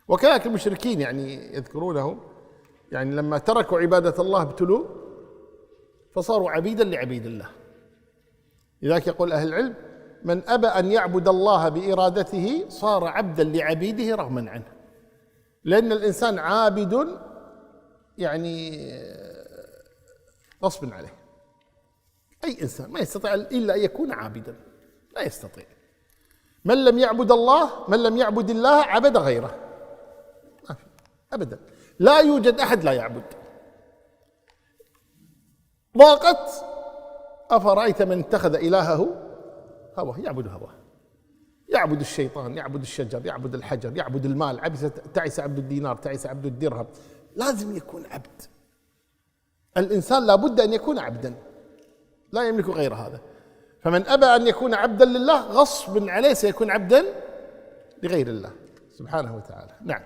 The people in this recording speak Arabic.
وكذلك المشركين يعني يذكرونهم، يعني لما تركوا عبادة الله ابتلوا فصاروا عبيدا لعبيد الله. لذلك يقول أهل العلم: من أبى أن يعبد الله بإرادته صار عبدا لعبيده رغما عنه. لأن الإنسان عابد يعني غصب عليه. أي إنسان ما يستطيع إلا أن يكون عابدا، لا يستطيع. من لم يعبد الله، من لم يعبد الله عبد غيره، ما في أبدا. لا يوجد أحد لا يعبد. ضاقت أفرأيت من اتخذ إلهه هواه، يعبد هواه، يعبد الشيطان، يعبد الشجر، يعبد الحجر، يعبد المال. تعس عبد الدينار، تعس عبد الدرهم. لازم يكون عبد. الإنسان لابد أن يكون عبدا، لا يملك غير هذا. فمن أبى أن يكون عبدا لله غصب عليه سيكون عبدا لغير الله سبحانه وتعالى. نعم.